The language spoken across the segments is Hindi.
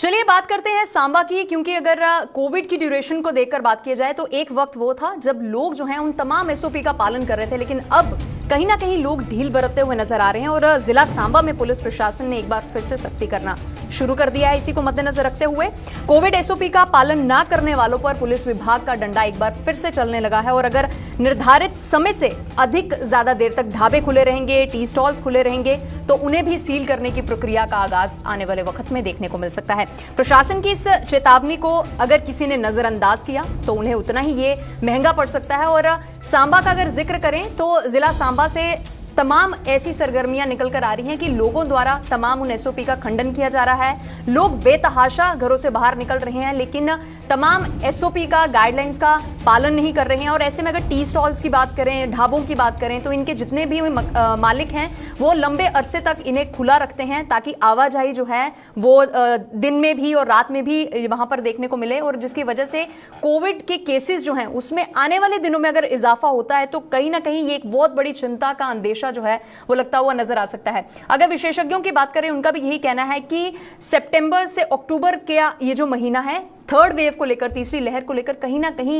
चलिए बात करते हैं सांबा की, क्योंकि अगर कोविड की ड्यूरेशन को देखकर बात की जाए तो एक वक्त वो था जब लोग जो हैं उन तमाम एसओपी का पालन कर रहे थे, लेकिन अब कहीं ना कहीं लोग ढील बरतते हुए नजर आ रहे हैं और जिला सांबा में पुलिस प्रशासन ने एक बार फिर से सख्ती करना शुरू कर दिया है। इसी को मद्देनजर रखते हुए कोविड एसओपी का पालन न करने वालों पर पुलिस विभाग का डंडा एक बार फिर से चलने लगा है और अगर निर्धारित समय से अधिक ज्यादा देर तक ढाबे खुले रहेंगे, टी स्टॉल्स खुले रहेंगे तो उन्हें भी सील करने की प्रक्रिया का आगाज आने वाले वक्त में देखने को मिल सकता है। प्रशासन की इस चेतावनी को अगर किसी ने नजरअंदाज किया तो उन्हें उतना ही ये महंगा पड़ सकता है। और सांबा का अगर जिक्र करें तो जिला सांबा से तमाम ऐसी सरगर्मियां निकल कर आ रही हैं कि लोगों द्वारा तमाम उन एसओपी का खंडन किया जा रहा है। लोग बेतहाशा घरों से बाहर निकल रहे हैं लेकिन तमाम एसओपी का, गाइडलाइंस का पालन नहीं कर रहे हैं। और ऐसे में अगर टी स्टॉल्स की बात करें, ढाबों की बात करें तो इनके जितने भी मालिक हैं वो लंबे अरसे तक इन्हें खुला रखते हैं ताकि आवाजाही जो है वो दिन में भी और रात में भी वहां पर देखने को मिले, और जिसकी वजह से कोविड के केसेस जो हैं उसमें आने वाले दिनों में अगर इजाफा होता है तो कहीं ना कहीं ये एक बहुत बड़ी चिंता का अंदेशा जो है वो लगता हुआ नजर आ सकता है। अगर विशेषज्ञों की बात करें उनका भी यही कहना है कि सितंबर से अक्टूबर का ये जो महीना है, थर्ड वेव को लेकर, तीसरी लहर को लेकर कहीं ना कहीं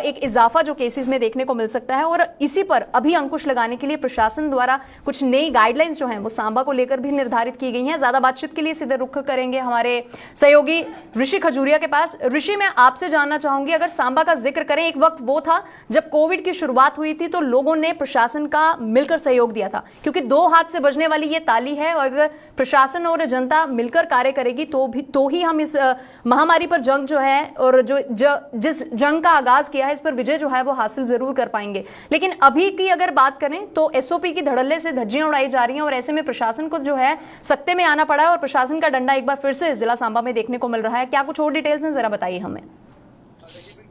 एक इजाफा जो केसेस में देखने को मिल सकता है और इसी पर अभी अंकुश लगाने के लिए प्रशासन द्वारा कुछ नई गाइडलाइंस जो हैं वो सांबा को लेकर भी निर्धारित की गई हैं। ज्यादा बातचीत के लिए सीधे रुख करेंगे हमारे सहयोगी ऋषि खजूरिया के पास। ऋषि, मैं आपसे जानना चाहूंगी, अगर सांबा का जिक्र करें, एक वक्त वो था जब कोविड की शुरुआत हुई थी तो लोगों ने प्रशासन का मिलकर सहयोग दिया था, क्योंकि दो हाथ से बजने वाली ये ताली है और अगर प्रशासन और जनता मिलकर कार्य करेगी तो ही हम इस महामारी पर जंग जो है और जिस जंग का आगाज किया है इस पर विजय जो है वो हासिल जरूर कर पाएंगे। लेकिन अभी की अगर बात करें तो एसओपी की धड़ल्ले से धज्जियां उड़ाई जा रही हैं और ऐसे में प्रशासन को जो है सख्ते में आना पड़ा है और प्रशासन का डंडा एक बार फिर से जिला सांबा में देखने को मिल रहा है। क्या कुछ और डिटेल्स हैं, जरा बताइए हमें।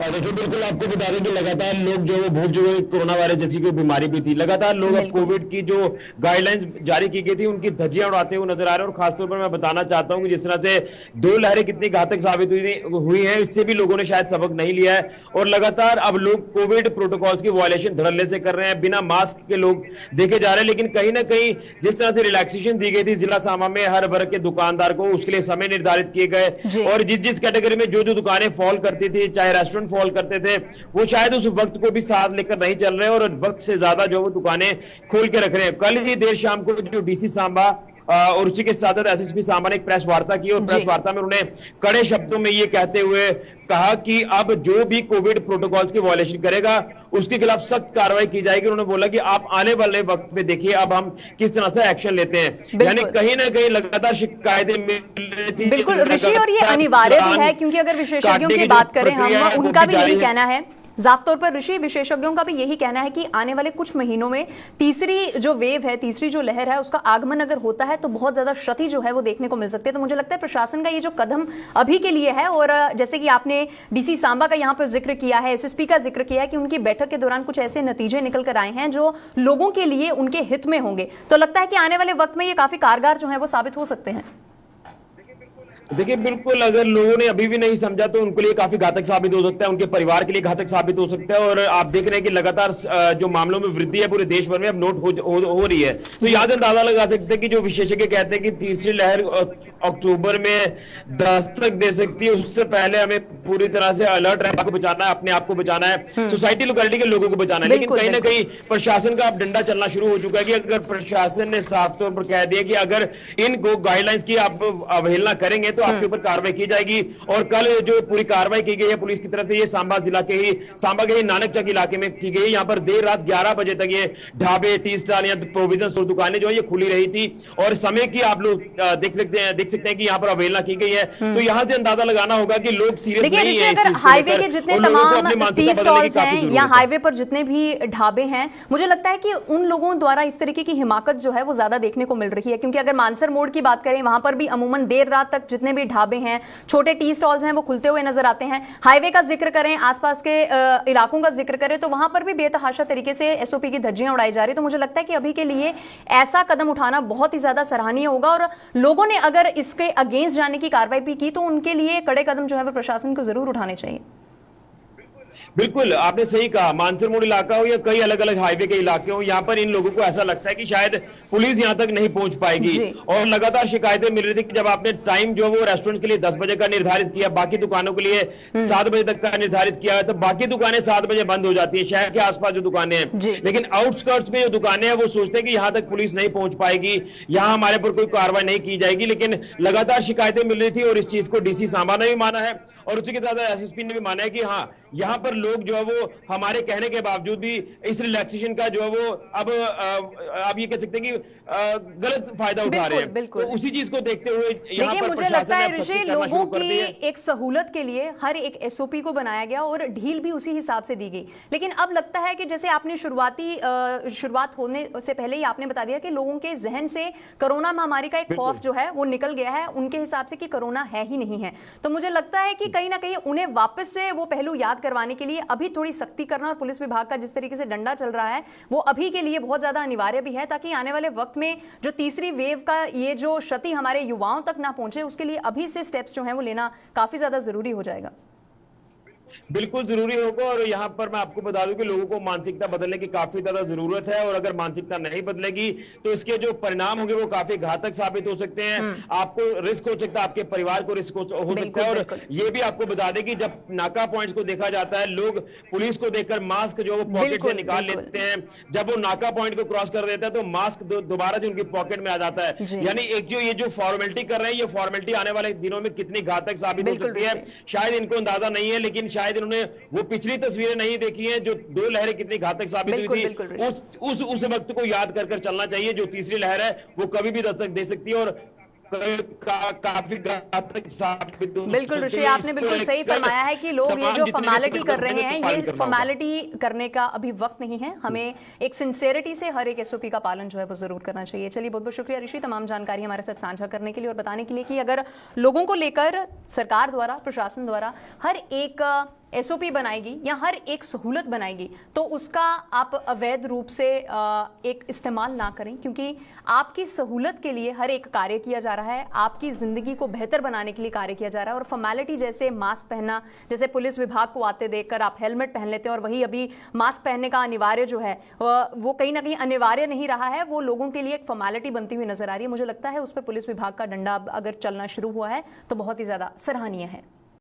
देखिए, बिल्कुल आपको बता दें कि लगातार लोग जो भूल चुके कोरोना वायरस जैसी कोई बीमारी भी थी, लगातार लोग अब कोविड की जो गाइडलाइंस जारी की गई थी उनकी धज्जियां उड़ाते हुए नजर आ रहे हैं। और खासतौर पर मैं बताना चाहता हूं कि जिस तरह से दो लहरें कितनी घातक साबित हुई हैं, इससे भी लोगों ने शायद सबक नहीं लिया है और लगातार अब लोग कोविड प्रोटोकॉल्स की वायलेशन धड़ल्ले से कर रहे हैं। बिना मास्क के लोग देखे जा रहे हैं, लेकिन कहीं ना कहीं जिस तरह से रिलैक्सेशन दी गई थी जिला सांबा में हर वर्ग के दुकानदार को, उसके लिए समय निर्धारित किए गए और जिस कैटेगरी में जो दुकानें फॉल करती थी, चाहे रेस्टोरेंट फॉल करते थे, वो शायद उस वक्त को भी साथ लेकर नहीं चल रहे और वक्त से ज्यादा जो वो दुकानें खोल के रख रहे हैं। कल ही देर शाम को जो डीसी सांबा और उसी के साथ साथ एसएसपी सांबा ने एक प्रेस वार्ता की और प्रेस वार्ता में उन्होंने कड़े शब्दों में ये कहते हुए कहा कि अब जो भी कोविड प्रोटोकॉल्स की वायलेशन करेगा उसके खिलाफ सख्त कार्रवाई की जाएगी। उन्होंने बोला कि आप आने वाले वक्त में देखिए अब हम किस तरह से एक्शन लेते हैं। यानी कहीं ना कहीं लगातार शिकायतें मिल रही थी। बिल्कुल ऋषि, और ये अनिवार्य भी है क्योंकि अगर विशेषज्ञों की बात करें हम, उनका भी यही कहना है, साफ तौर पर ऋषि, विशेषज्ञों का भी यही कहना है कि आने वाले कुछ महीनों में तीसरी जो वेव है, तीसरी जो लहर है, उसका आगमन अगर होता है तो बहुत ज्यादा क्षति जो है वो देखने को मिल सकती है। तो मुझे लगता है प्रशासन का ये जो कदम अभी के लिए है, और जैसे कि आपने डीसी सांबा का यहाँ पर जिक्र किया है, एसएसपी का जिक्र किया है कि उनकी बैठक के दौरान कुछ ऐसे नतीजे निकल कर आए हैं जो लोगों के लिए, उनके हित में होंगे, तो लगता है कि आने वाले वक्त में ये काफी कारगर जो है वो साबित हो सकते हैं। देखिए, बिल्कुल अगर लोगों ने अभी भी नहीं समझा तो उनके लिए काफी घातक साबित हो सकता है, उनके परिवार के लिए घातक साबित हो सकता है। और आप देख रहे हैं कि लगातार जो मामलों में वृद्धि है पूरे देश भर में अब नोट हो रही है। तो यहां से अंदाजा लगा सकते हैं कि जो विशेषज्ञ कहते हैं कि तीसरी लहर अक्टूबर में दस्तक दे सकती है, उससे पहले हमें पूरी तरह से अलर्ट रहना, आपको बचाना है, अपने आप को बचाना है, सोसाइटी लोकेलिटी के लोगों को बचाना है। लेकिन कहीं ना कहीं प्रशासन का अब डंडा चलना शुरू हो चुका है कि अगर प्रशासन ने साफ तौर पर कह दिया कि अगर इनको गाइडलाइंस की आप अवहेलना करेंगे तो आपके ऊपर कार्रवाई की जाएगी। और कल जो पूरी कार्रवाई की गई है पुलिस की तरफ से, ये सांबा के ही नानकचक इलाके में की गई। यहाँ पर देर रात 11 बजे तक ये ढाबे, टी स्टॉल या प्रोविजन स्टोर दुकानें जो है ये खुली रही थी और समय की आप लोग देख सकते हैं कि यहाँ पर अवहेलना की गई है। तो यहाँ से अंदाजा लगाना होगा कि लोग सीरियस नहीं है। अगर हाईवे के जितने तमाम टी स्टॉल्स हैं या हाईवे पर जितने भी ढाबे हैं, मुझे लगता है कि उन लोगों द्वारा इस तरीके की हिमाकत जो है वो ज्यादा देखने को मिल रही है, क्योंकि अगर मानसर मोड़ की बात करें वहां पर भी अमूमन देर रात तक जितने भी ढाबे हैं, छोटे टी स्टॉल्स हैं, वो खुलते हुए नजर आते हैं। हाईवे का जिक्र करें, आसपास के इलाकों का जिक्र करें तो वहां पर भी बेतहाशा तरीके से एसओपी की धज्जियां उड़ाई जा रही। तो मुझे लगता है कि अभी के लिए ऐसा कदम उठाना बहुत ही ज्यादा सराहनीय होगा और लोगों ने अगर इसके अगेंस्ट जाने की कार्रवाई भी की तो उनके लिए कड़े कदम जो है वो प्रशासन को जरूर उठाने चाहिए। बिल्कुल आपने सही कहा, मानसर मोड़ इलाका हो या कई अलग अलग हाईवे के इलाके हो, यहाँ पर इन लोगों को ऐसा लगता है कि शायद पुलिस यहाँ तक नहीं पहुंच पाएगी। जी। और लगातार शिकायतें मिल रही थी कि जब आपने टाइम जो वो रेस्टोरेंट के लिए 10 बजे का निर्धारित किया, बाकी दुकानों के लिए 7 बजे तक का निर्धारित किया है, तो बाकी दुकानें 7 बजे बंद हो जाती है शहर के आसपास जो दुकानें जी। हैं। लेकिन आउटस्कर्ट्स में जो दुकानें हैं वो सोचते हैं कि यहाँ तक पुलिस नहीं पहुंच पाएगी, यहाँ हमारे पर कोई कार्रवाई नहीं की जाएगी। लेकिन लगातार शिकायतें मिल रही थी और इस चीज को डीसी सांबा ने भी माना है और उसी के साथ एसएसपी ने भी माना है कि हाँ, यहाँ पर लोग जो है वो हमारे कहने के बावजूद भी इस रिलैक्सेशन का जो है वो अब आप ये कह सकते हैं कि गलत फायदा उठा रहे हैं। तो उसी चीज को देखते हुए यहाँ पर मुझे लगता है ऋषि, लोगों की है। एक सहूलत के लिए हर एक एसओपी को बनाया गया और ढील भी उसी हिसाब से दी गई। लेकिन अब लगता है कि जैसे आपने शुरुआत होने से पहले ही आपने बता दिया कि लोगों के जहन से कोरोना महामारी का एक खौफ जो है वो निकल गया है उनके हिसाब से कि कोरोना है ही नहीं है। तो मुझे लगता है कि कहीं ना कहीं उन्हें वापस से वो पहलू याद करवाने के लिए अभी थोड़ी सख्ती करना और पुलिस विभाग का जिस तरीके से डंडा चल रहा है वो अभी के लिए बहुत ज्यादा अनिवार्य भी है, ताकि आने वाले वक्त में जो तीसरी वेव का ये जो क्षति हमारे युवाओं तक ना पहुंचे उसके लिए अभी से स्टेप्स जो हैं वो लेना काफी ज्यादा जरूरी हो जाएगा। बिल्कुल जरूरी होगा और यहाँ पर मैं आपको बता दूं कि लोगों को मानसिकता बदलने की काफी ज्यादा जरूरत है और अगर मानसिकता नहीं बदलेगी तो इसके जो परिणाम होंगे वो काफी घातक साबित हो सकते हैं। आपको रिस्क हो सकता है, आपके परिवार को रिस्क हो सकता है। और ये भी आपको बता दें कि जब नाका पॉइंट्स को देखा जाता है, लोग पुलिस को देखकर मास्क जो वो पॉकेट से निकाल लेते हैं। जब वो नाका पॉइंट को क्रॉस कर देता है तो मास्क दोबारा से उनकी पॉकेट में आ जाता है। यानी एक जो ये जो फॉर्मेलिटी कर रहे हैं, ये फॉर्मेलिटी आने वाले दिनों में कितनी घातक साबित हो सकती है शायद इनको अंदाजा नहीं है। लेकिन शायद इन्होंने वो पिछली तस्वीरें नहीं देखी हैं जो 2 लहरें कितनी घातक साबित हुई थी। उस वक्त को याद कर चलना चाहिए। जो तीसरी लहर है वो कभी भी दस्तक दे सकती है और काफी घातक साबित। बिल्कुल ऋषि, आपने बिल्कुल सही फरमाया है कि लोग ये जो फॉर्मेलिटी कर रहे हैं, ये फॉर्मेलिटी करने का अभी वक्त नहीं है। हमें एक सिंसेरिटी से हर एक एसओपी का पालन जो है वो जरूर करना चाहिए। चलिए, बहुत बहुत शुक्रिया ऋषि तमाम जानकारी हमारे साथ साझा करने के लिए और बताने के लिए कि अगर लोगों को लेकर सरकार द्वारा, प्रशासन द्वारा हर एक एसओपी बनाएगी या हर एक सहूलत बनाएगी तो उसका आप अवैध रूप से एक इस्तेमाल ना करें, क्योंकि आपकी सहूलत के लिए हर एक कार्य किया जा रहा है, आपकी जिंदगी को बेहतर बनाने के लिए कार्य किया जा रहा है। और फॉर्मेलिटी जैसे मास्क पहनना, जैसे पुलिस विभाग को आते देखकर आप हेलमेट पहन लेते हैं और वही अभी मास्क पहनने का अनिवार्य जो है वो कहीं ना कहीं अनिवार्य नहीं रहा है, वो लोगों के लिए एक फॉर्मेलिटी बनती हुई नजर आ रही है। मुझे लगता है उस पर पुलिस विभाग का डंडा अगर चलना शुरू हुआ है तो बहुत ही ज्यादा सराहनीय है।